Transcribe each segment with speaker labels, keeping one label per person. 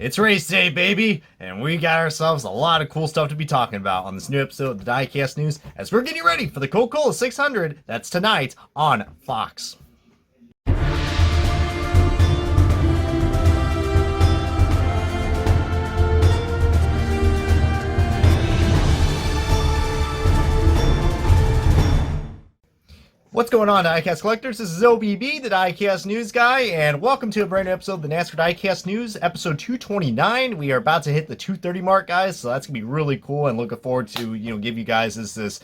Speaker 1: It's race day, baby, and we got ourselves a lot of cool stuff to be talking about on this new episode of the Diecast News as we're getting ready for the Coca-Cola 600 that's tonight on Fox. What's going on, Diecast collectors? This is OBB, the Diecast News guy, and welcome to a brand new episode of the NASCAR Diecast News, episode 229. We are about to hit the 230 mark, guys, so that's gonna be really cool, and looking forward to give you guys this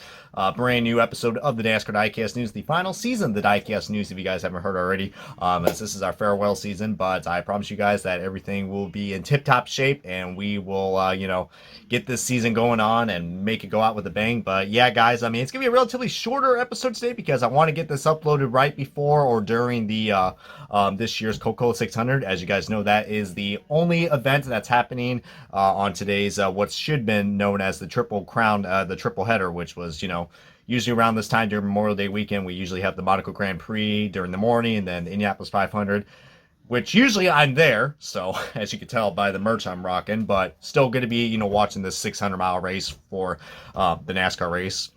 Speaker 1: brand new episode of the NASCAR Diecast News, the final season of the Diecast News, if you guys haven't heard already, as this is our farewell season. But I promise you guys that everything will be in tip-top shape, and we will, get this season going on and make it go out with a bang. But yeah, guys, I mean, it's gonna be a relatively shorter episode today because I want to get this uploaded right before or during the this year's Coca-Cola 600. As you guys know, that is the only event that's happening on today's what should have been known as the Triple Crown, the triple header, which was, usually around this time during Memorial Day weekend. We usually have the Monaco Grand Prix during the morning, and then the Indianapolis 500, which usually I'm there, so as you can tell by the merch I'm rocking, but still going to be, watching this 600-mile race for the NASCAR race.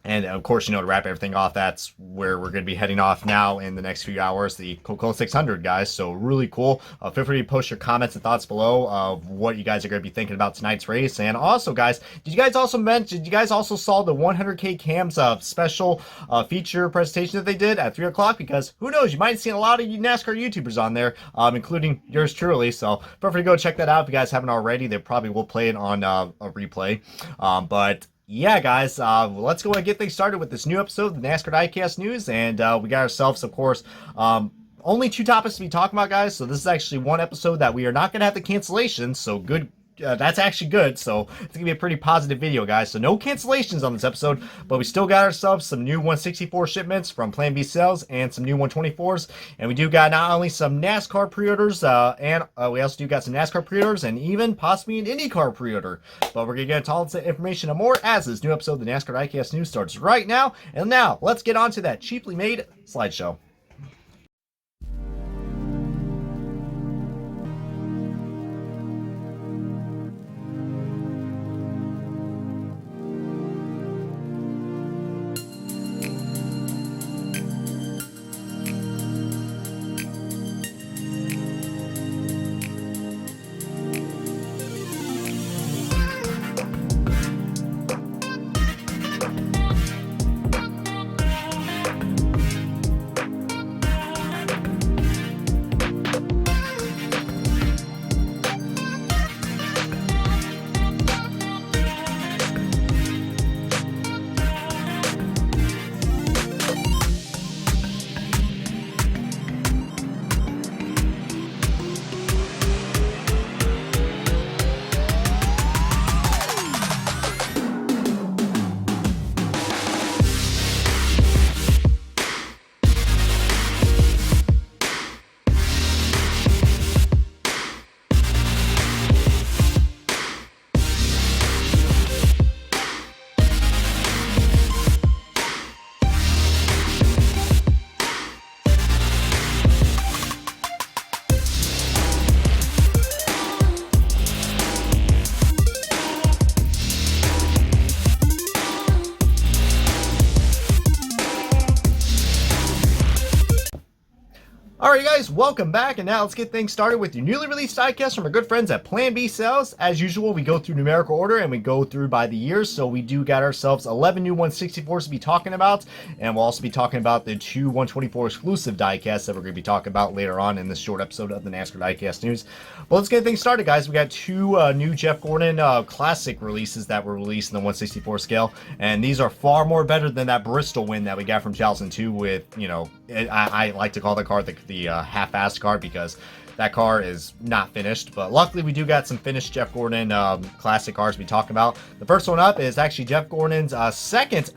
Speaker 1: And of course, to wrap everything off, that's where we're going to be heading off now in the next few hours, the Coca-Cola 600, guys. So really cool. Feel free to post your comments and thoughts below of what you guys are going to be thinking about tonight's race. And also, guys, did you guys also saw the 100K Cams special feature presentation that they did at 3 o'clock? Because who knows, you might have seen a lot of NASCAR YouTubers on there, including yours truly. So feel free to go check that out if you guys haven't already. They probably will play it on a replay. But yeah, guys, let's go and get things started with this new episode of the NASCAR Diecast News. And we got ourselves, of course, only two topics to be talking about, guys. So this is actually one episode that we are not going to have the cancellations. So good. That's actually good. So it's going to be a pretty positive video, guys. So no cancellations on this episode, but we still got ourselves some new 164 shipments from Plan B sales and some new 124s. And we do got not only some NASCAR pre-orders, and we also do got some NASCAR pre-orders and even possibly an IndyCar pre-order. But we're going to get into all this information and more as this new episode of the NASCAR Diecast News starts right now. And now let's get on to that cheaply made slideshow. Alright guys, welcome back, and now let's get things started with your newly released diecast from our good friends at Plan B Sales. As usual, we go through numerical order and we go through by the years, so we do got ourselves 11 new 164s to be talking about, and we'll also be talking about the two 124 exclusive diecasts that we're going to be talking about later on in this short episode of the NASCAR Diecast News. But let's get things started, guys. We got two new Jeff Gordon classic releases that were released in the 164 scale, and these are far more better than that Bristol win that we got from 2002 with, I like to call the car the half-assed car because that car is not finished, but luckily we do got some finished Jeff Gordon classic cars to be talking about. The first one up is actually Jeff Gordon's second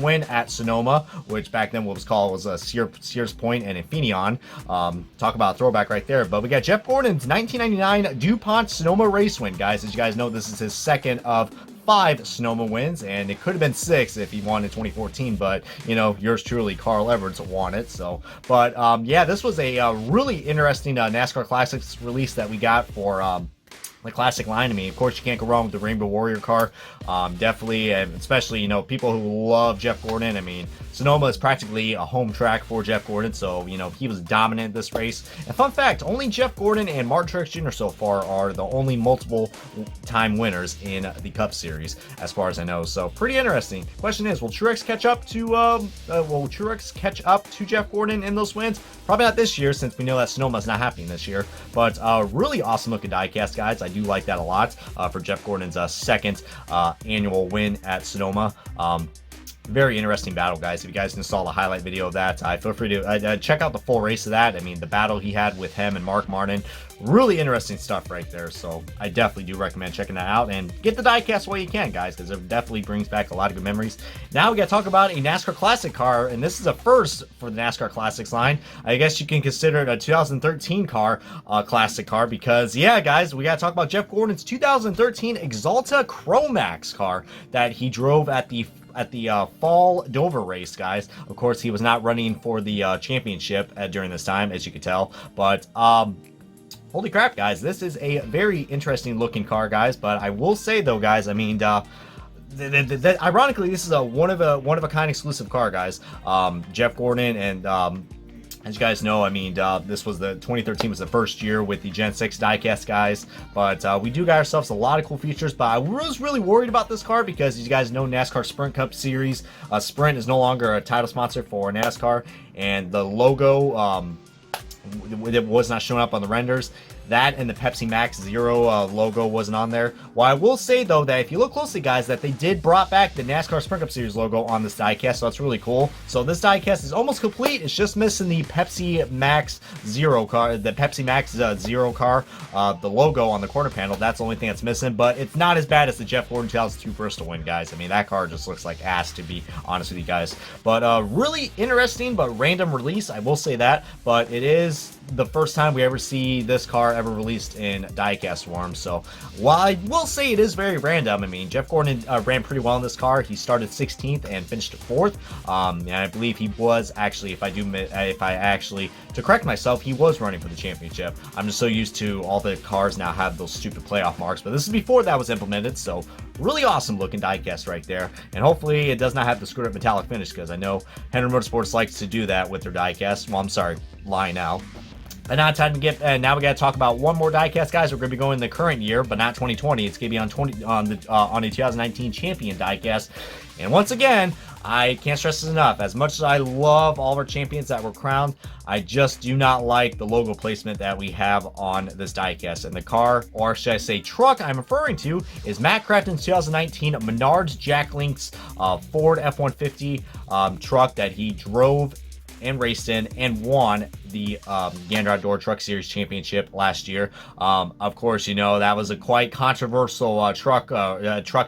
Speaker 1: win at Sonoma, which back then what was called was Sears Point and Infineon. Talk about a throwback right there. But we got Jeff Gordon's 1999 DuPont Sonoma race win, guys. As you guys know, this is his second of 5 Sonoma wins, and it could have been 6 if he won in 2014, but, you know, yours truly, Carl Edwards, won it. So, but, yeah, this was a really interesting NASCAR Classics release that we got for the classic line. I mean, of course, you can't go wrong with the Rainbow Warrior car. Definitely, and especially, you know, people who love Jeff Gordon. I mean, Sonoma is practically a home track for Jeff Gordon, so, you know, he was dominant this race. And fun fact, only Jeff Gordon and Martin Truex Jr. so far are the only multiple time winners in the Cup Series, as far as I know. So, pretty interesting. Question is, will Truex catch up to Jeff Gordon in those wins? Probably not this year, since we know that Sonoma's not happening this year. But really awesome looking diecast, guys. I do like that a lot for Jeff Gordon's second annual win at Sonoma. Very interesting battle, guys. If you guys can saw the highlight video of that, feel free to check out the full race of that. I mean, the battle he had with him and Mark Martin, really interesting stuff right there. So I definitely do recommend checking that out, and get the diecast while you can, guys, because it definitely brings back a lot of good memories. Now we got to talk about a NASCAR Classic car, and this is a first for the NASCAR Classics line. I guess you can consider it a 2013 car, classic car, because yeah, guys, we got to talk about Jeff Gordon's 2013 Exalta Chromax car that he drove at the fall Dover race, guys. Of course, he was not running for the championship during this time, as you can tell, but holy crap, guys, this is a very interesting looking car, guys. But I will say though, guys, I mean, ironically, this is a one of a kind exclusive car, guys. Jeff Gordon, and as you guys know, I mean, this was 2013 was the first year with the Gen 6 diecast, guys. But we do got ourselves a lot of cool features. But I was really worried about this car because, as you guys know, NASCAR Sprint Cup Series, Sprint is no longer a title sponsor for NASCAR, and the logo it was not showing up on the renders. That and the Pepsi Max Zero logo wasn't on there. Well, I will say, though, that if you look closely, guys, that they did brought back the NASCAR Sprint Cup Series logo on this diecast, so that's really cool. So this diecast is almost complete. It's just missing the Pepsi Max Zero car, the Pepsi Max Zero car, the logo on the corner panel. That's the only thing that's missing, but it's not as bad as the Jeff Gordon 2002 Bristol win, guys. I mean, that car just looks like ass, to be honest with you guys. But really interesting but random release, I will say that. But it is the first time we ever see this car ever released in diecast form. So while I will say it is very random, I mean, Jeff Gordon ran pretty well in this car. He started 16th and finished 4th, and I believe he was actually, to correct myself, he was running for the championship. I'm just so used to all the cars now have those stupid playoff marks, but this is before that was implemented. So really awesome looking diecast right there, and hopefully it does not have the screwed up metallic finish, because I know Henry Motorsports likes to do that with their diecast. Well, I'm sorry, lying out. And now time to get. Now we got to talk about one more diecast, guys. We're going to be going the current year, but not 2020. It's going to be on a 2019 champion diecast. And once again, I can't stress this enough. As much as I love all of our champions that were crowned, I just do not like the logo placement that we have on this diecast. And the car, or should I say truck, I'm referring to is Matt Crafton's 2019 Menards Jack Links Ford F-150 truck that he drove and raced in and won the Gander Outdoor Truck Series Championship last year. Of course, you know, that was a quite controversial truck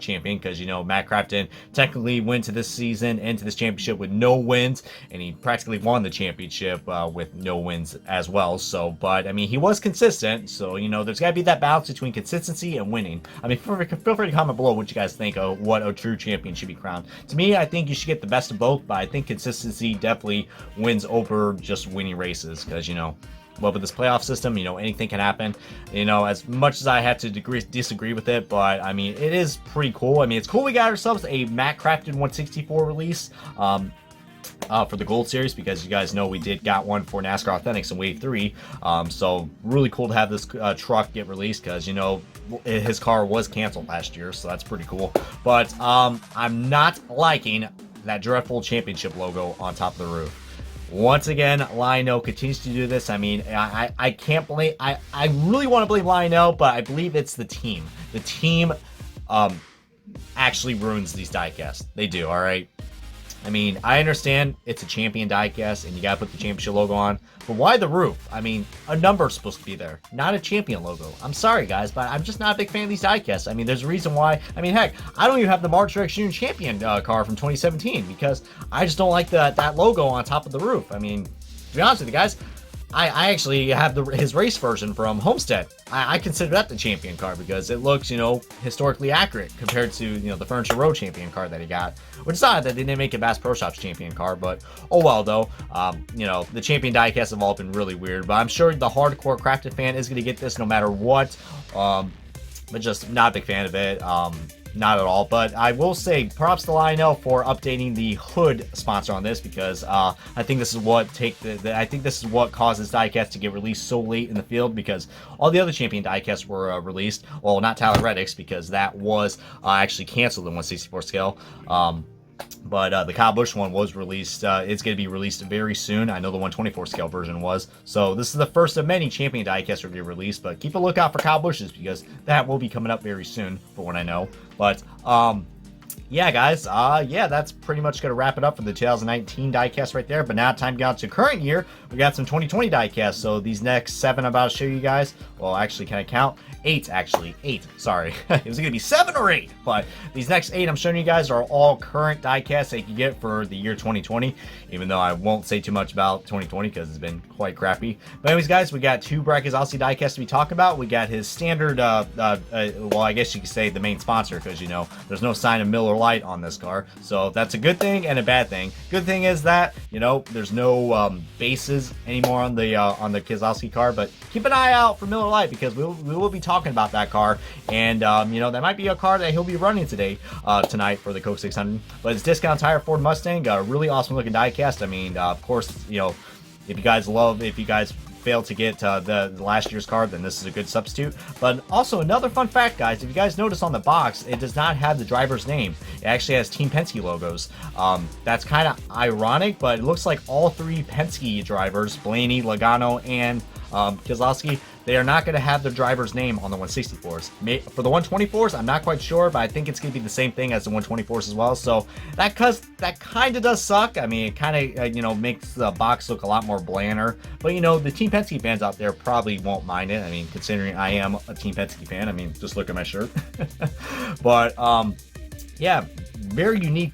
Speaker 1: champion, because, you know, Matt Crafton technically went to this season into this championship with no wins, and he practically won the championship with no wins as well. So, but I mean, he was consistent, so, you know, there's got to be that balance between consistency and winning. I mean, feel free to comment below what you guys think of what a true champion should be crowned. To me, I think you should get the best of both, but I think consistency definitely wins over just winning races, because, you know, well, with this playoff system, you know, anything can happen. You know, as much as I have to disagree with it, but I mean, it is pretty cool. I mean, it's cool we got ourselves a Matt Crafton 164 release for the Gold Series, because you guys know we got one for NASCAR Authentics in Wave 3. So really cool to have this truck get released, because, you know, his car was canceled last year, so that's pretty cool. But I'm not liking that dreadful championship logo on top of the roof. Once again, Lionel continues to do this. I mean, I can't blame. I really want to blame Lionel, but I believe it's the team. The team actually ruins these diecasts. They do. All right. I mean, I understand it's a champion diecast and you got to put the championship logo on, but why the roof? I mean, a number's supposed to be there, not a champion logo. I'm sorry, guys, but I'm just not a big fan of these diecasts. I mean, there's a reason why. I mean, heck, I don't even have the Martin Truex Jr. champion car from 2017 because I just don't like that logo on top of the roof. I mean, to be honest with you guys, I actually have his race version from Homestead. I consider that the champion card because it looks, historically accurate compared to, the Furniture Row champion card that he got. Which is odd that they didn't make a Bass Pro Shops champion card, but oh well though. The champion diecasts have all been really weird, but I'm sure the hardcore Crafton fan is going to get this no matter what. But just not a big fan of it. Not at all, but I will say props to Lionel for updating the hood sponsor on this because I think this is what I think this is what causes diecast to get released so late in the field because all the other champion diecasts were released. Well, not Tyler Reddick's because that was actually canceled in 1/64 scale. But the Kyle Busch one was released. It's going to be released very soon. I know the 1/24 scale version was. So this is the first of many champion diecasts to be released. But keep a lookout for Kyle Busch's because that will be coming up very soon, for what I know. But yeah, guys. That's pretty much going to wrap it up for the 2019 diecast right there. But now time to get on to current year. We got some 2020 diecasts. So these next 7 I'm about to show you guys. Well, actually, can I count? 8, actually. 8. Sorry. It was going to be 7 or 8. But these next 8 I'm showing you guys are all current diecasts that you can get for the year 2020. Even though I won't say too much about 2020 because it's been quite crappy. But anyways, guys, we got 2 Brackets Aussie diecasts to be talking about. We got his standard, well, I guess you could say the main sponsor because, there's no sign of Miller Lite on this car. So that's a good thing and a bad thing. Good thing is that, there's no bases anymore on the Keselowski car. But keep an eye out for Miller Lite because we will be talking about that car, and that might be a car that he'll be running tonight for the Coke 600. But it's Discount Tire Ford Mustang, a really awesome looking diecast. I mean, of course, if you guys failed to get the last year's card, then this is a good substitute. But also another fun fact, guys, if you guys notice on the box, it does not have the driver's name. It actually has Team Penske logos. That's kind of ironic, but it looks like all 3 Penske drivers, Blaney, Logano, and Keselowski, they are not going to have their driver's name on the 164s. For the 124s, I'm not quite sure, but I think it's going to be the same thing as the 124s as well. So that kind of does suck. I mean, it kind of, makes the box look a lot more blander. But, the Team Penske fans out there probably won't mind it. I mean, considering I am a Team Penske fan, I mean, just look at my shirt. But, yeah, very unique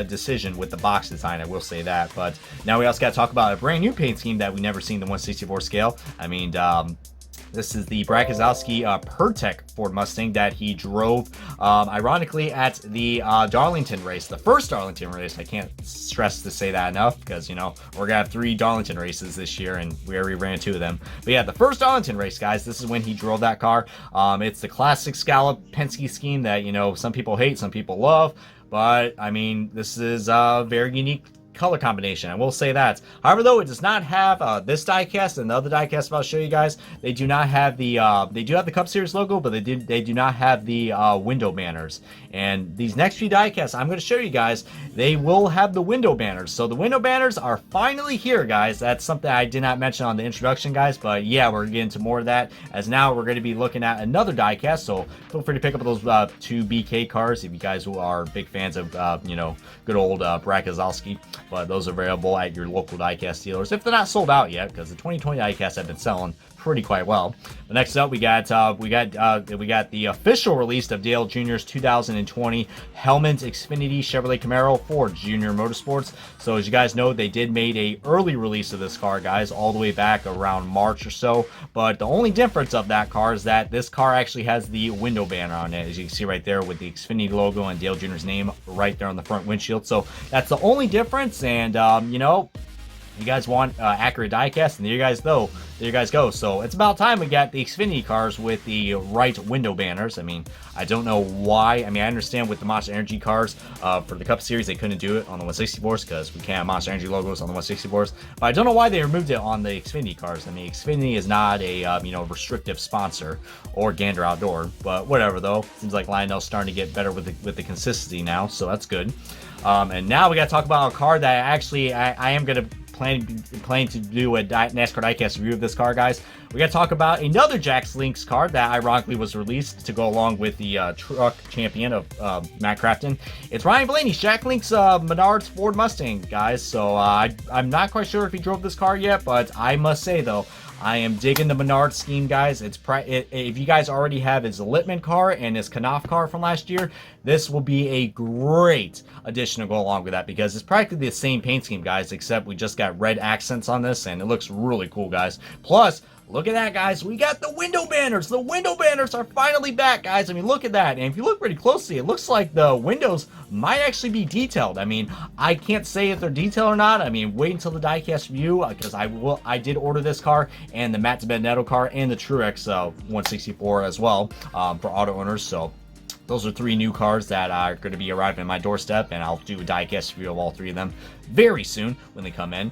Speaker 1: decision with the box design, I will say that. But now we also got to talk about a brand new paint scheme that we never seen in the 164 scale. I mean, this is the Brad Keselowski PerTech Ford Mustang that he drove, ironically, at the Darlington race, the first Darlington race. I can't stress to say that enough because, we're going to have 3 Darlington races this year, and we already ran 2 of them. But yeah, the first Darlington race, guys, this is when he drove that car. It's the classic scallop Penske scheme that, some people hate, some people love. But, I mean, this is a very unique color combination. I will say that. However, though, it does not have this diecast and the other diecast I'll show you guys. They do not have the they do have the Cup Series logo, but they do not have the window banners. And these next few diecasts I'm going to show you guys, they will have the window banners. So the window banners are finally here, guys. That's something I did not mention on the introduction, guys, but yeah, we're getting to more of that, as now we're going to be looking at another diecast. So feel free to pick up those 2 BK cars if you guys who are big fans of good old Brad Keselowski. But those are available at your local diecast dealers if they're not sold out yet, because the 2020 diecasts have been selling pretty quite well. But next up, we got the official release of Dale Jr.'s 2020 Hellman's Xfinity Chevrolet Camaro for Junior Motorsports. So as you guys know, they did made a early release of this car, guys, all the way back around March or so. But the only difference of that car is that this car actually has the window banner on it, as you can see right there, with the Xfinity logo and Dale Jr.'s name right there on the front windshield. So that's the only difference. And you guys want accurate diecast, and there you guys go. So it's about time we got the Xfinity cars with the right window banners. I mean, I don't know why. I mean, I understand with the Monster Energy cars for the Cup Series, they couldn't do it on the 164s because we can't have Monster Energy logos on the 164s. But I don't know why they removed it on the Xfinity cars. I mean, Xfinity is not a restrictive sponsor or Gander Outdoor, but whatever though. Seems like Lionel's starting to get better with the consistency now, so that's good. And now we got to talk about a car that actually I am going to planning to do a NASCAR diecast review of this car, guys. We got to talk about another Jax Links car that ironically was released to go along with the truck champion of Matt Crafton. It's Ryan Blaney's Jack Links Menards Ford Mustang, guys. So I'm not quite sure if he drove this car yet, but I must say though, I am digging the Menard scheme, guys. If you guys already have his Littman car and his Knopf car from last year, this will be a great addition to go along with that, because it's practically the same paint scheme, guys, except we just got red accents on this, and it looks really cool, guys. Plus, look at that, guys. We got the window banners. The window banners are finally back, guys. I mean, look at that. And if you look pretty closely, it looks like the windows might actually be detailed. I mean, I can't say if they're detailed or not. I mean, wait until the diecast review, because I did order this car and the Matt Benedetto car and the Truex 164 as well for auto owners. So those are 3 new cars that are going to be arriving at my doorstep, and I'll do a diecast review of all 3 of them very soon when they come in,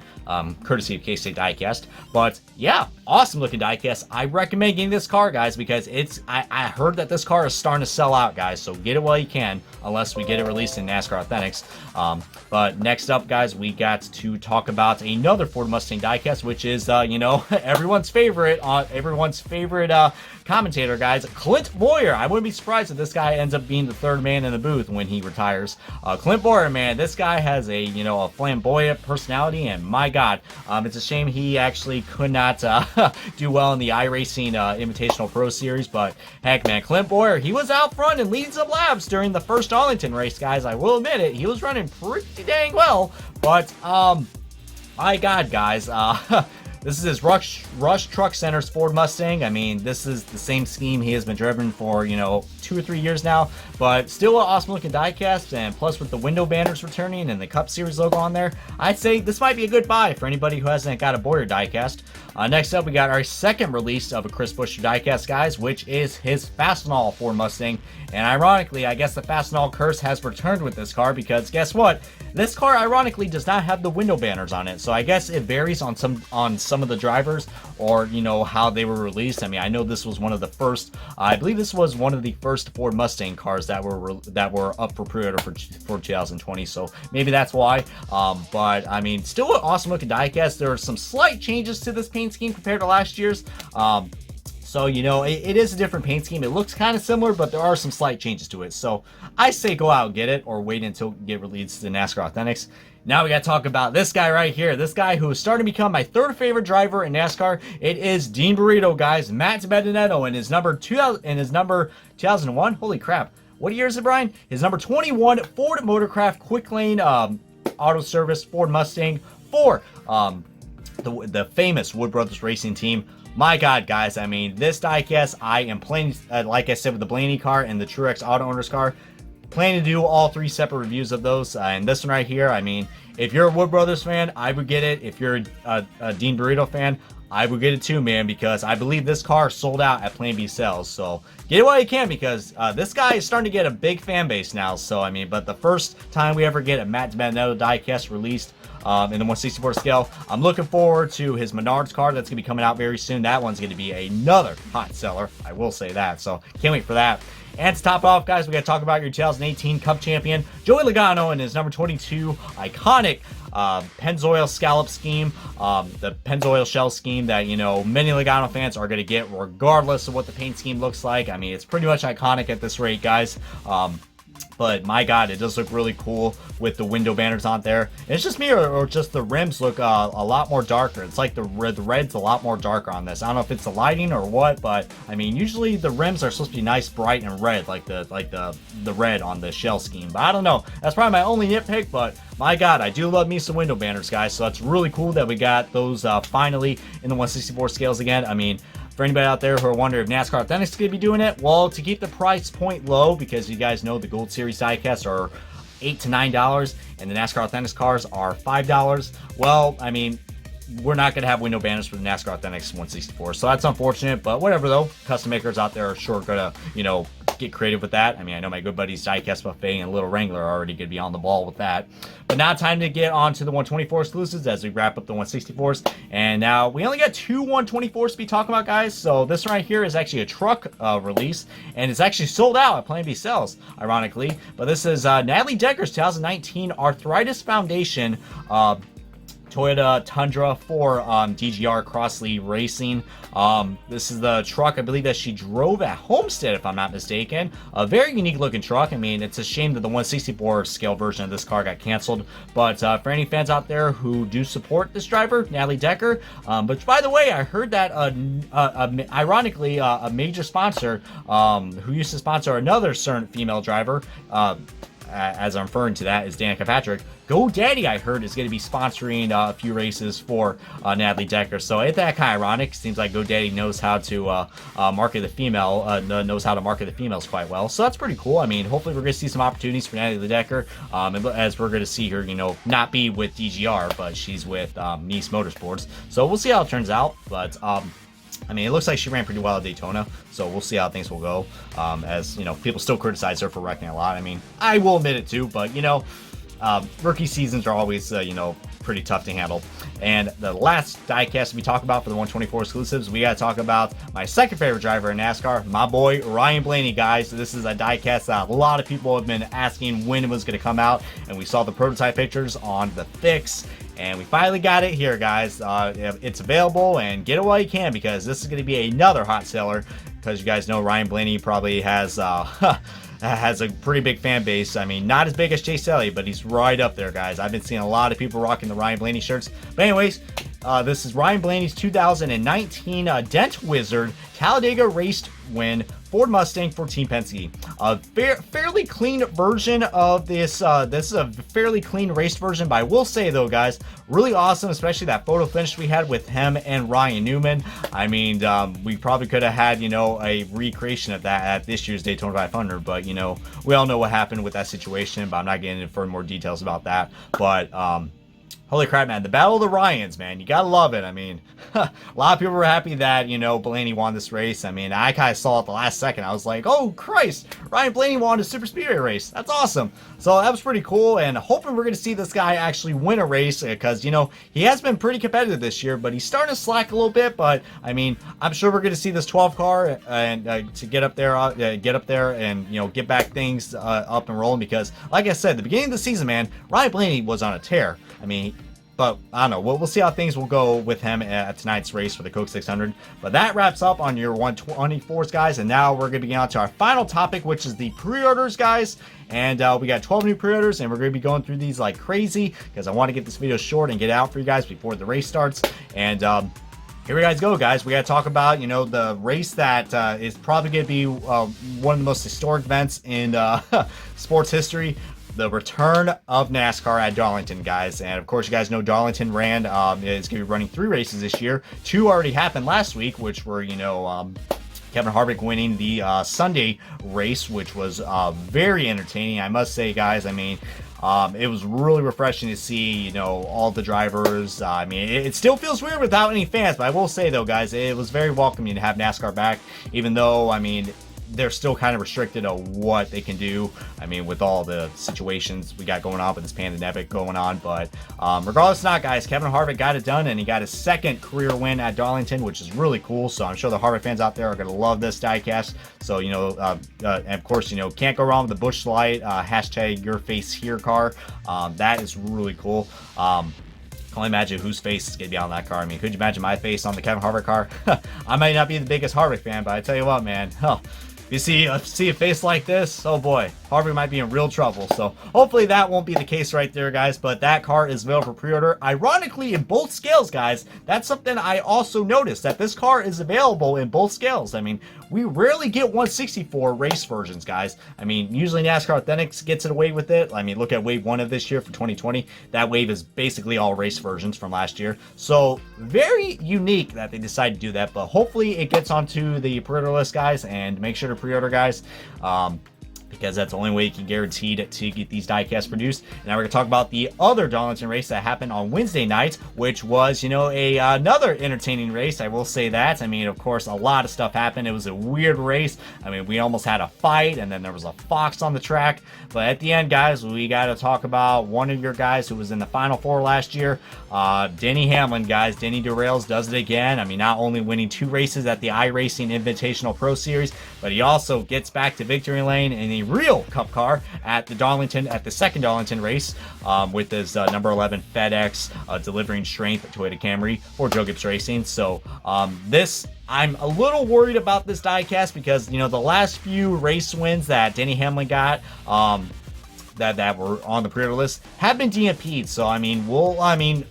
Speaker 1: courtesy of K-State Diecast. But yeah, awesome looking diecast. I recommend getting this car, guys, because I heard that this car is starting to sell out, guys, so get it while you can, unless we get it released in NASCAR Authentics. But next up, guys, we got to talk about another Ford Mustang diecast, which is you know, everyone's favorite commentator, guys, Clint Boyer. I wouldn't be surprised if this guy ends up being the 3rd man in the booth when he retires. Clint Boyer, man, this guy has a flamboyant personality, and my God, it's a shame he actually could not do well in the iRacing Invitational Pro Series. But heck, man, Clint Boyer, he was out front and leading some laps during the first Arlington race, guys. I will admit it, he was running pretty dang well. But my God, guys, this is his Rush Truck Center's Ford Mustang. I mean, this is the same scheme he has been driven for, you know, 2 or 3 years now, but still an awesome looking diecast, and plus with the window banners returning and the Cup Series logo on there, I'd say this might be a good buy for anybody who hasn't got a Boyer diecast. Next up, we got our second release of a Chris Buescher diecast, guys, which is his Fastenal Ford Mustang. And ironically, I guess the Fastenal curse has returned with this car, because guess what? This car ironically does not have the window banners on it. So I guess it varies on some of the drivers, or you know, how they were released. I mean, I know this was one of the first, I believe this was one of the first Ford Mustang cars that were up for pre-order for 2020. So maybe that's why. But I mean, still an awesome looking diecast. There are some slight changes to this paint scheme compared to last year's. So, you know, it is a different paint scheme. It looks kind of similar, but there are some slight changes to it. So I say go out and get it, or wait until it get released to NASCAR Authentics. Now we got to talk about this guy right here. This guy who is starting to become my 3rd favorite driver in NASCAR. It is Dean Burrito, guys. Matt Benedetto and his number 2001. Holy crap. What year is it, Brian? His number 21 Ford Motorcraft Quick Lane Auto Service Ford Mustang for the famous Wood Brothers Racing Team. My God, guys, I mean, this diecast, I am planning, like I said, with the Blaney car and the Truex Auto Owners car, planning to do all 3 separate reviews of those. And this one right here, I mean, if you're a Wood Brothers fan, I would get it. If you're a Dean Burrito fan, I would get it too, man, because I believe this car sold out at Plan B sales. So get it while you can, because this guy is starting to get a big fan base now. So, I mean, but the first time we ever get a Matt Benedetto diecast released in the 164 scale, I'm looking forward to his Menards car that's going to be coming out very soon. That one's going to be another hot seller, I will say that. So can't wait for that. And to top off, guys, we got to talk about your 2018 Cup champion, Joey Logano, and his number 22 iconic Pennzoil scallop scheme, the Pennzoil shell scheme that, you know, many Logano fans are going to get regardless of what the paint scheme looks like. I mean, it's pretty much iconic at this rate, guys. But my God, it does look really cool with the window banners on there. And it's just me, or just the rims look a lot more darker. It's like the red's a lot more darker on this. I don't know if it's the lighting or what, but I mean, usually the rims are supposed to be nice, bright, and red, like the red on the shell scheme. But I don't know. That's probably my only nitpick. But my God, I do love me some window banners, guys. So that's really cool that we got those finally in the 164 scales again. I mean, for anybody out there who are wondering if NASCAR Authentics is going to be doing it, well, to keep the price point low, because you guys know the Gold Series diecasts are $8 to $9, and the NASCAR Authentics cars are $5. Well, I mean, we're not going to have window banners for the NASCAR Authentics 164, so that's unfortunate. But whatever, though, custom makers out there are sure going to, you know, get creative with that. I mean, I know my good buddies Diecast Buffet and Little Wrangler are already going to be on the ball with that. But now time to get on to the 124 exclusives as we wrap up the 164s. And now we only got 2 124s to be talking about, guys. So this right here is actually a truck release, and it's actually sold out at Plan B sales, ironically. But this is Natalie Decker's 2019 Arthritis Foundation Toyota Tundra for DGR Crossley Racing. This is the truck I believe that she drove at Homestead, if I'm not mistaken. A very unique looking truck. I mean, it's a shame that the 164 scale version of this car got canceled, but for any fans out there who do support this driver, Natalie Decker, but by the way, I heard that ironically a major sponsor who used to sponsor another certain female driver, as I'm referring to that, is Danica Patrick. GoDaddy, I heard, is going to be sponsoring a few races for Natalie Decker. So ain't that kind of ironic? Seems like GoDaddy knows how to market the females quite well. So that's pretty cool. I mean, hopefully we're going to see some opportunities for Natalie Decker, as we're going to see her, you know, not be with DGR, but she's with Nice Motorsports. So we'll see how it turns out. But I mean, it looks like she ran pretty well at Daytona, so we'll see how things will go. As, you know, people still criticize her for wrecking a lot. I mean, I will admit it too, but, you know, rookie seasons are always, you know, pretty tough to handle. And the last diecast we talk about for the 124 exclusives, we got to talk about my second favorite driver in NASCAR, my boy Ryan Blaney, guys. This is a diecast that a lot of people have been asking when it was going to come out, and we saw the prototype pictures on the Fix. And we finally got it here, guys. It's available, and get it while you can, because this is going to be another hot seller. Because you guys know Ryan Blaney probably has has a pretty big fan base. I mean, not as big as Chase Elliott, but he's right up there, guys. I've been seeing a lot of people rocking the Ryan Blaney shirts. But anyways, this is Ryan Blaney's 2019 Dent Wizard Talladega race win Ford Mustang for Team Penske. A fairly clean version of this. This is a fairly clean race version, but I will say though, guys, really awesome, especially that photo finish we had with him and Ryan Newman. I mean, we probably could have had, you know, a recreation of that at this year's Daytona 500, but, you know, we all know what happened with that situation, but I'm not getting into more details about that. But holy crap, man. The Battle of the Ryans, man. You gotta love it. I mean, a lot of people were happy that, you know, Blaney won this race. I mean, I kind of saw it the last second. I was like, oh, Christ. Ryan Blaney won a Super Speedway race. That's awesome. So that was pretty cool, and hoping we're going to see this guy actually win a race, because, you know, he has been pretty competitive this year, but he's starting to slack a little bit. But, I mean, I'm sure we're going to see this 12 car and to get up there and, you know, get back things up and rolling, because, like I said, the beginning of the season, man, Ryan Blaney was on a tear. I mean, but I don't know. We'll see how things will go with him at tonight's race for the Coke 600. But that wraps up on your 124s, guys. And now we're going to be on to our final topic, which is the pre-orders, guys. And we got 12 new pre-orders, and we're going to be going through these like crazy, because I want to get this video short and get it out for you guys before the race starts. And here we guys go, guys. We got to talk about, you know, the race that is probably going to be one of the most historic events in sports history. The return of NASCAR at Darlington, guys. And of course, you guys know Darlington ran, is going to be running 3 races this year. 2 already happened last week, which were, you know, Kevin Harvick winning the Sunday race, which was very entertaining, I must say, guys. I mean, it was really refreshing to see, you know, all the drivers. I mean, it still feels weird without any fans, but I will say, though, guys, it was very welcoming to have NASCAR back, even though, I mean, they're still kind of restricted on what they can do. I mean, with all the situations we got going on with this pandemic going on. But regardless of not, guys, Kevin Harvick got it done, and he got his second career win at Darlington, which is really cool. So I'm sure the Harvick fans out there are going to love this diecast. So, you know, and of course, you know, can't go wrong with the Busch Light hashtag your face here car. That is really cool. I can only imagine whose face is going to be on that car. I mean, could you imagine my face on the Kevin Harvick car? I might not be the biggest Harvick fan, but I tell you what, man, if you see a face like this, oh boy, Harvick might be in real trouble. So hopefully that won't be the case right there, guys. But that car is available for pre-order. Ironically, in both scales, guys. That's something I also noticed, that this car is available in both scales. I mean, we rarely get 164 race versions, guys. I mean, usually NASCAR Authentics gets it away with it. I mean, look at Wave 1 of this year for 2020. That wave is basically all race versions from last year. So very unique that they decided to do that. But hopefully it gets onto the pre-order list, guys. And make sure to pre-order, guys. Because that's the only way you can guarantee to get these diecasts produced. And now we're going to talk about the other Darlington race that happened on Wednesday night, which was, you know, another entertaining race. I will say that. I mean, of course, a lot of stuff happened. It was a weird race. I mean, we almost had a fight, and then there was a fox on the track. But at the end, guys, we got to talk about one of your guys who was in the Final Four last year, Denny Hamlin, guys. Denny Derails does it again. I mean, not only winning 2 races at the iRacing Invitational Pro Series, but he also gets back to victory lane, and a real Cup car at the second Darlington race, with his number 11 FedEx delivering strength Toyota Camry for Joe Gibbs Racing. So I'm a little worried about this diecast because, you know, the last few race wins that Denny Hamlin got, that were on the pre-order list have been DMP'd. So, I mean,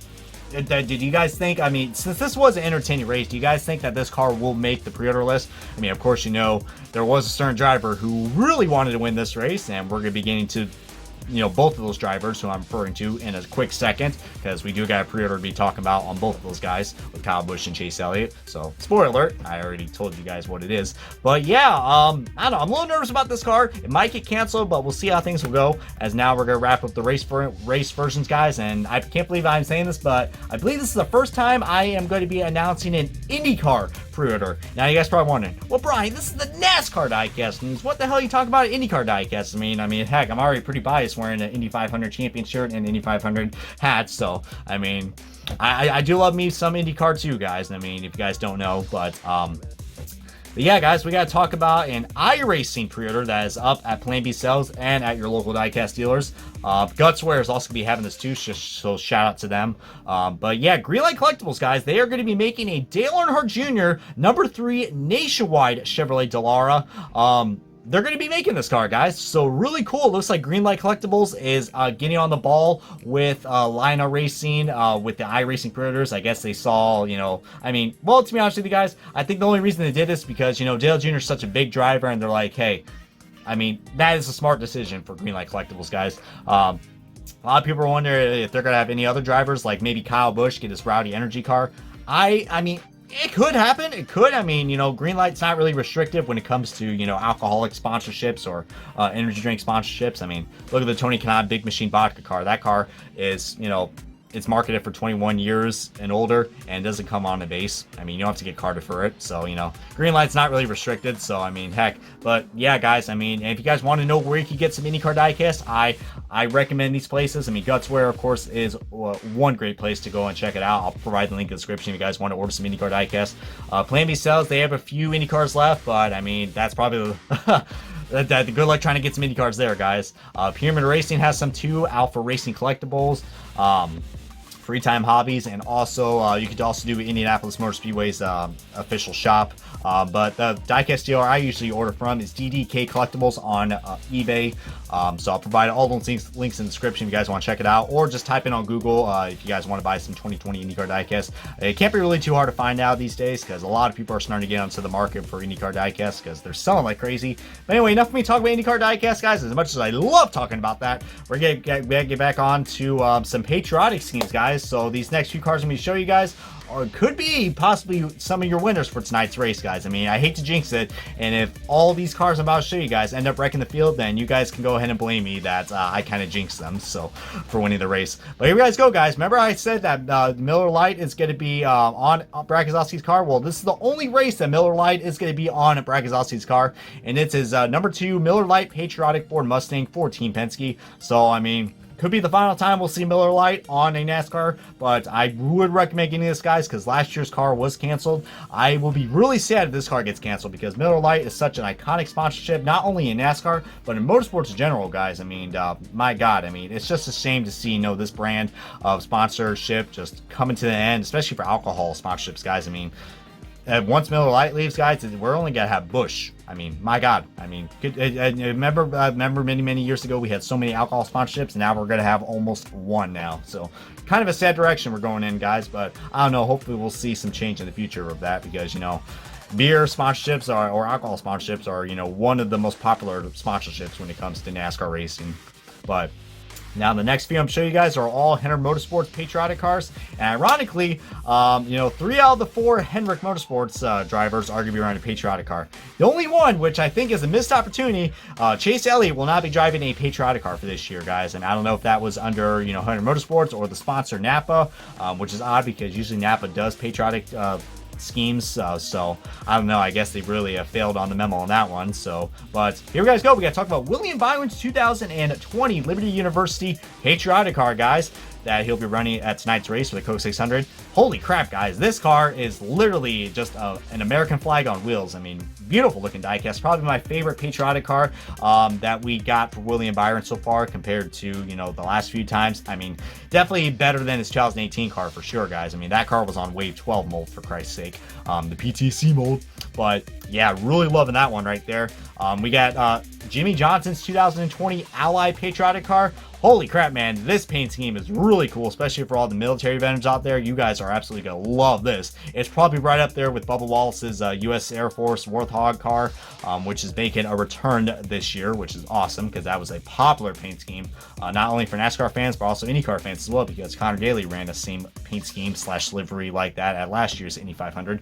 Speaker 1: did you guys think, I mean, since this was an entertaining race, do you guys think that this car will make the pre-order list? I mean, of course, you know, there was a certain driver who really wanted to win this race, and we're going to be getting to, you know, both of those drivers who I'm referring to in a quick second, because we do got a pre-order to be talking about on both of those guys with Kyle Busch and Chase Elliott. So, spoiler alert, I already told you guys what it is. But yeah, I don't know, I'm a little nervous about this car. It might get canceled, but we'll see how things will go, as now we're going to wrap up the race versions, guys. And I can't believe I'm saying this, but I believe this is the first time I am going to be announcing an IndyCar pre-order. Now, you guys probably wondering, well, Brian, this is the NASCAR diecast news. What the hell are you talking about an IndyCar diecast? I mean, heck, I'm already pretty biased wearing an Indy 500 champion shirt and Indy 500 hat. So, I mean, I do love me some IndyCar too, guys. I mean, if you guys don't know, but yeah, guys, we got to talk about an iRacing pre-order that is up at Plan B Sales and at your local diecast dealers. Gutswear is also going to be having this too, so shout out to them. But yeah, Greenlight Collectibles, guys, they are going to be making a Dale Earnhardt Jr. number 3 nationwide Chevrolet Dallara. They're going to be making this car, guys. So really cool. It looks like Greenlight Collectibles is getting on the ball with Lionel Racing, with the iRacing pre-orders. I guess they saw, you know, I mean, well, to be honest with you guys, I think the only reason they did this is because, you know, Dale Jr. is such a big driver, and they're like, hey, I mean, that is a smart decision for Greenlight Collectibles, guys. A lot of people are wondering if they're going to have any other drivers, like maybe Kyle Busch get his Rowdy Energy car. I mean, it could happen. It could. I mean, you know, Greenlight's not really restrictive when it comes to, you know, alcoholic sponsorships or energy drink sponsorships. I mean, look at the Tony Kanaan Big Machine Vodka car. That car is, you know, it's marketed for 21 years and older, and doesn't come on a base. I mean, you don't have to get carded for it. So, you know, Greenlight's not really restricted. So, I mean, heck. But yeah, guys, I mean, if you guys want to know where you can get some IndyCar diecast, I recommend these places. I mean, Gutswear, of course, is one great place to go and check it out. I'll provide the link in the description if you guys want to order some IndyCar diecast. Plan B Sales, they have a few IndyCars left, but I mean, that's probably the good luck trying to get some IndyCars there, guys. Pyramid Racing has some too. Alpha Racing Collectibles. Free Time Hobbies, and also you could also do Indianapolis Motor Speedway's official shop. But the diecast dealer I usually order from is DDK Collectibles on eBay. So I'll provide all those links in the description if you guys want to check it out, or just type in on Google if you guys want to buy some 2020 IndyCar diecast. It can't be really too hard to find out these days, because a lot of people are starting to get onto the market for IndyCar diecast because they're selling like crazy. But anyway, enough of me talking about IndyCar diecast, guys. As much as I love talking about that, we're gonna get back on to some patriotic schemes, guys. So these next few cars I'm going to show you guys could be possibly some of your winners for tonight's race, guys. I mean, I hate to jinx it, and if all these cars I'm about to show you guys end up wrecking the field, then you guys can go ahead and blame me that I kind of jinxed them, so, for winning the race. But here you guys go, guys. Remember I said that Miller Lite is going to be on Brad Keselowski's car? Well, this is the only race that Miller Lite is going to be on Brad Keselowski's car, and it's his number 2 Miller Lite Patriotic Ford Mustang for Team Penske. So, I mean, could be the final time we'll see Miller Lite on a NASCAR, but I would recommend getting this, guys, because last year's car was canceled. I will be really sad if this car gets canceled, because Miller Lite is such an iconic sponsorship, not only in NASCAR, but in motorsports in general, guys. I mean, my God, I mean, it's just a shame to see, you know, this brand of sponsorship just coming to the end, especially for alcohol sponsorships, guys. I mean, once Miller Lite leaves, guys, we're only going to have Busch. I mean, my God. I mean, remember many years ago we had so many alcohol sponsorships, and now we're going to have almost one now. So, kind of a sad direction we're going in, guys. But I don't know. Hopefully, we'll see some change in the future of that, because, you know, beer sponsorships or alcohol sponsorships are, you know, one of the most popular sponsorships when it comes to NASCAR racing. But now, the next few I'm showing you guys are all Hendrick Motorsports patriotic cars. And ironically, you know, 3 out of the 4 Hendrick Motorsports drivers are going to be running a patriotic car. The only one, which I think is a missed opportunity, Chase Elliott will not be driving a patriotic car for this year, guys. And I don't know if that was under, you know, Hendrick Motorsports or the sponsor Napa, which is odd because usually Napa does patriotic schemes, so I don't know. I guess they really failed on the memo on that one. So, but here we guys go. We got to talk about William Byron's 2020 Liberty University patriotic car, guys. that he'll be running at tonight's race for the Coke 600. Holy crap, guys. This car is literally just an American flag on wheels. I mean, beautiful looking diecast. Probably my favorite patriotic car that we got for William Byron so far compared to, you know, the last few times. I mean, definitely better than his 2018 car for sure, guys. I mean, that car was on Wave 12 mold, for Christ's sake, the PTC mold. But yeah, really loving that one right there. We got Jimmy Johnson's 2020 Ally patriotic car. Holy crap, man, this paint scheme is really cool, especially for all the military veterans out there. You guys are absolutely going to love this. It's probably right up there with Bubba Wallace's U.S. Air Force Warthog car, which is making a return this year, which is awesome because that was a popular paint scheme, not only for NASCAR fans, but also IndyCar fans as well, because Connor Daly ran the same paint scheme / livery like that at last year's Indy 500.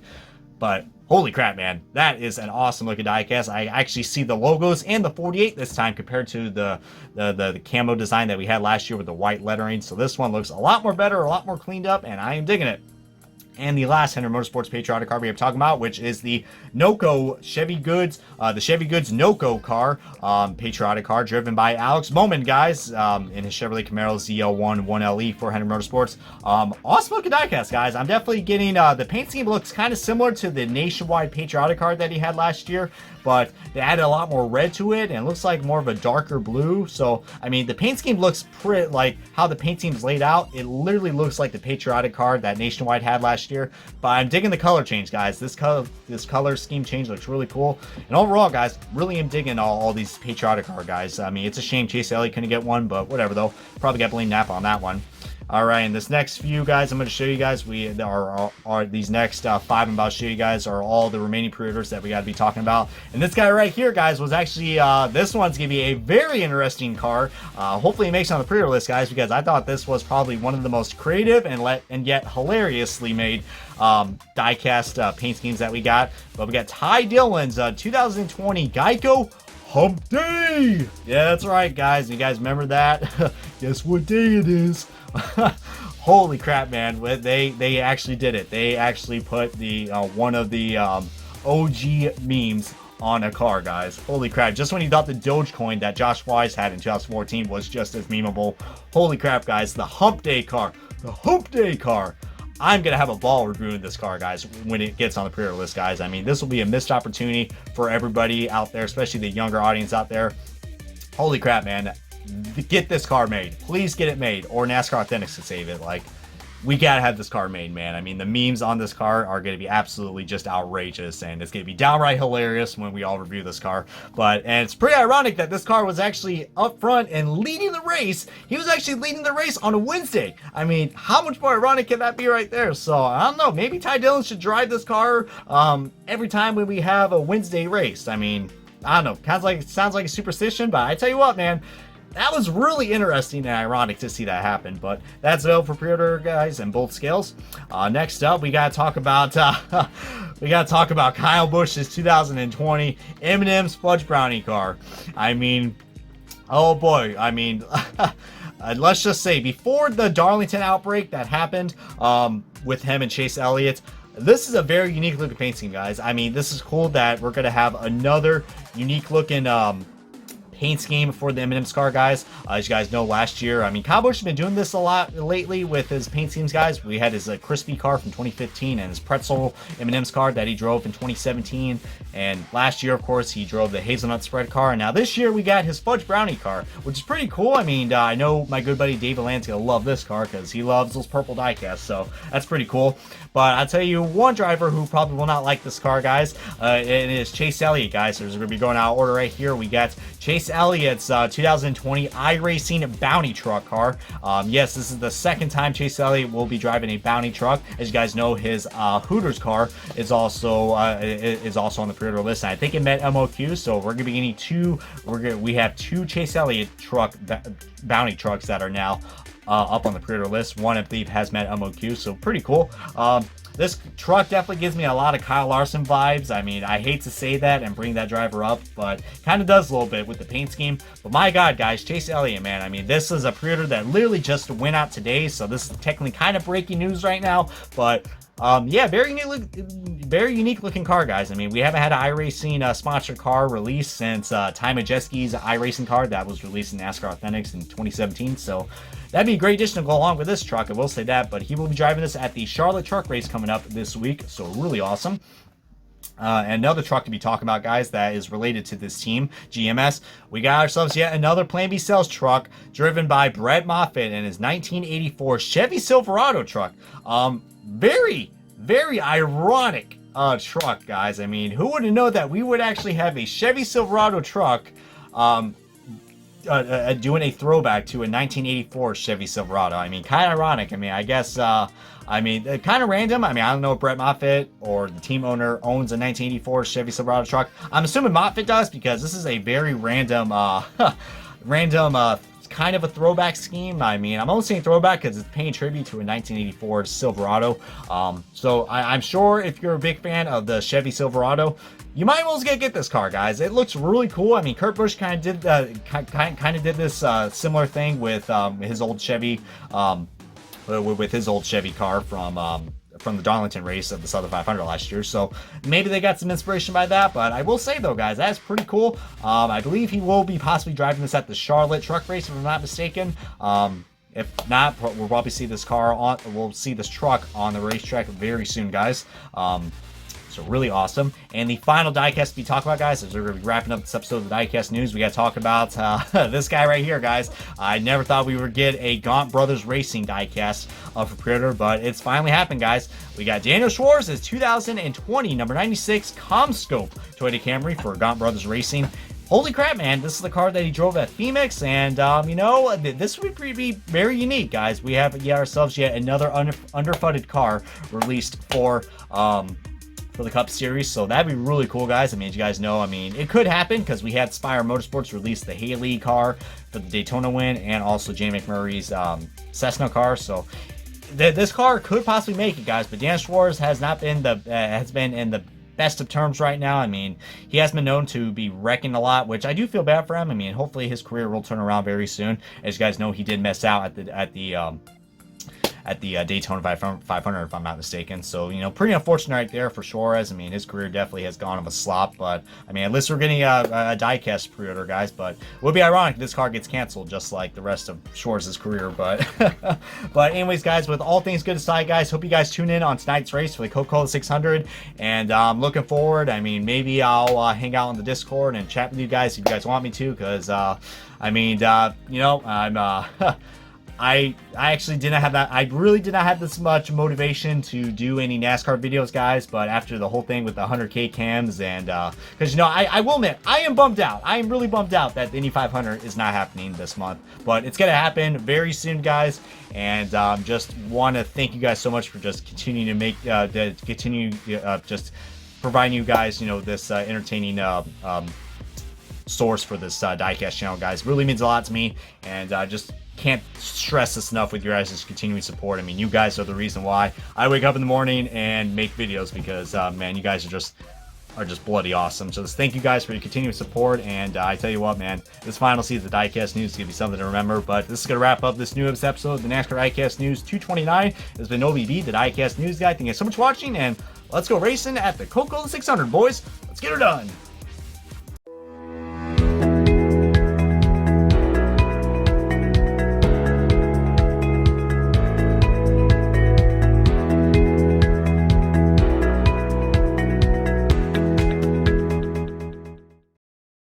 Speaker 1: But holy crap, man, that is an awesome looking diecast. I actually see the logos and the 48 this time compared to the camo design that we had last year with the white lettering. So this one looks a lot more better, a lot more cleaned up, and I am digging it. And the last Henry Motorsports patriotic car we are talking about, which is the NOCO Chevy Goods, the Chevy Goods NOCO car, patriotic car driven by Alex Bowman, guys, in his Chevrolet Camaro ZL1 1LE for Henry Motorsports. Awesome looking diecast, guys. I'm definitely getting, the paint scheme looks kind of similar to the Nationwide patriotic car that he had last year, but they added a lot more red to it, and it looks like more of a darker blue. So, I mean, the paint scheme looks pretty, like how the paint scheme is laid out, it literally looks like the patriotic car that Nationwide had last year. But I'm digging the color change, guys. This color scheme change looks really cool. And overall, guys, really am digging all these patriotic car guys. I mean, it's a shame Chase Elliott couldn't get one, but whatever though. Probably got to blame Napa on that one. All right, and this next few guys I'm going to show you guys, these next 5 I'm about to show you guys are all the remaining pre-orders that we got to be talking about. And this guy right here, guys, was actually, this one's going to be a very interesting car. Hopefully it makes it on the pre-order list, guys, because I thought this was probably one of the most creative and yet hilariously made diecast paint schemes that we got. But we got Ty Dillon's 2020 Geico Hump Day. Yeah, that's right, guys. You guys remember that? Guess what day it is? Holy crap, man. They actually did it. They actually put the one of the OG memes on a car, guys. Holy crap. Just when you thought the Dogecoin that Josh Wise had in 2014 was just as memeable. Holy crap, guys. The Hump Day car. The Hump Day car. I'm going to have a ball reviewing this car, guys, when it gets on the pre-order list, guys. I mean, this will be a missed opportunity for everybody out there, especially the younger audience out there. Holy crap, man. Get this car made. Please get it made, or NASCAR Authentics to save it. Like, we gotta have this car made, man. I mean, the memes on this car are gonna be absolutely just outrageous, and it's gonna be downright hilarious when we all review this car. And it's pretty ironic that this car was actually up front and leading the race. He was actually leading the race on a Wednesday. I mean, how much more ironic can that be right there? So, I don't know. Maybe Ty Dillon should drive this car every time when we have a Wednesday race. I mean, I don't know. Sounds like a superstition, but I tell you what, man. That was really interesting and ironic to see that happen, but that's available for pre-order, guys, in both scales. Next up, we gotta talk about Kyle Busch's 2020 M&M's Fudge Brownie car. I mean, oh boy, I mean, let's just say before the Darlington outbreak that happened with him and Chase Elliott, this is a very unique looking paint scheme, guys. I mean, this is cool that we're gonna have another unique looking paint scheme for the M&M's car, guys. As you guys know, last year, I mean, Kyle Busch has been doing this a lot lately with his paint schemes, guys. We had his crispy car from 2015 and his pretzel M&M's car that he drove in 2017. And last year, of course, he drove the hazelnut spread car. And now this year, we got his fudge brownie car, which is pretty cool. I mean, I know my good buddy David Land's gonna love this car because he loves those purple diecasts, so that's pretty cool. But I'll tell you one driver who probably will not like this car, guys, it is Chase Elliott, guys. So there's going to be going out of order right here. We got Chase Elliott's 2020 iRacing Bounty Truck car. Yes, this is the second time Chase Elliott will be driving a Bounty Truck. As you guys know, his Hooters car is also on the pre-order list. And I think it met MOQ, so we're going to be getting we have two Chase Elliott Bounty trucks that are now up on the pre-order list. One, I believe, has met MOQ, so pretty cool. This truck definitely gives me a lot of Kyle Larson vibes. I mean, I hate to say that and bring that driver up, but kind of does a little bit with the paint scheme. But my God, guys, Chase Elliott, man. I mean, this is a pre-order that literally just went out today, so this is technically kind of breaking news right now, but Yeah, very unique looking car, guys. I mean, we haven't had an iRacing sponsored car released since Ty Majeski's iRacing car that was released in NASCAR Authentics in 2017. So that'd be a great addition to go along with this truck. I will say that. But he will be driving this at the Charlotte Truck Race coming up this week. So really awesome. And another truck to be talking about, guys, that is related to this team, GMS. We got ourselves yet another Plan B sales truck driven by Brett Moffitt and his 1984 Chevy Silverado truck. Very ironic truck, guys. I mean, who would have known that we would actually have a Chevy Silverado truck doing a throwback to a 1984 Chevy Silverado. I mean, kind of ironic. I mean, I guess, kind of random. I mean, I don't know if Brett Moffitt or the team owner owns a 1984 Chevy Silverado truck. I'm assuming Moffitt does because this is a very random, kind of a throwback scheme. I mean, I'm only saying throwback because it's paying tribute to a 1984 Silverado. So I'm sure if you're a big fan of the Chevy Silverado, you might well get this car, guys. It looks really cool. I mean, Kurt Busch kind of did this similar thing with his old Chevy, with his old Chevy car from the Darlington race of the Southern 500 last year. So maybe they got some inspiration by that. But I will say though, guys, that's pretty cool. I believe he will be possibly driving this at the Charlotte Truck Race, if I'm not mistaken. If not, we'll probably see this truck on the racetrack very soon, guys. So really awesome. And the final diecast to be talking about, guys, as we're going to be wrapping up this episode of the Diecast News, we got to talk about this guy right here, guys. I never thought we would get a Gaunt Brothers Racing diecast for pre-order, but it's finally happened, guys. We got Daniel Schwartz's 2020 number 96 Comscope Toyota Camry for Gaunt Brothers Racing. Holy crap, man. This is the car that he drove at Phoenix, and, this would be very unique, guys. We have ourselves yet another underfunded car released for the Cup Series, so that'd be really cool, guys. I mean, as you guys know, I mean, it could happen because we had Spire Motorsports release the Haley car for the Daytona win, and also Jay McMurray's Cessna car. So this car could possibly make it, guys. But Dan Schwartz has been in the best of terms right now. I mean, he has been known to be wrecking a lot, which I do feel bad for him. I mean, hopefully his career will turn around very soon. As you guys know, he did miss out at the Daytona 500, if I'm not mistaken. So, pretty unfortunate right there for Suarez. I mean, his career definitely has gone of a slop, but, I mean, at least we're getting a diecast pre-order, guys, but it would be ironic if this car gets canceled, just like the rest of Suarez's career, but, but anyways, guys, with all things good aside, guys, hope you guys tune in on tonight's race for the Coca-Cola 600, and I'm looking forward. I mean, maybe I'll hang out on the Discord and chat with you guys if you guys want me to, because, I actually didn't have that. I really did not have this much motivation to do any NASCAR videos, guys. But after the whole thing with the 100K cams, and because I will admit, I am bummed out. I am really bummed out that the Indy 500 is not happening this month. But it's gonna happen very soon, guys. And just want to thank you guys so much for just continuing to make just providing you guys, this entertaining source for this diecast channel, guys. Really means a lot to me, and just can't stress this enough with your guys' continuing support. I mean, you guys are the reason why I wake up in the morning and make videos, because man, you guys are just bloody awesome. So just thank you guys for your continued support, and I tell you what, man, this final season of the Diecast News is gonna be something to remember. But this is gonna wrap up this newest episode of the NASCAR Diecast News 229. It's been OBB, the Diecast News guy. Thank you so much for watching, and let's go racing at the Coca-Cola 600, boys. Let's get her done.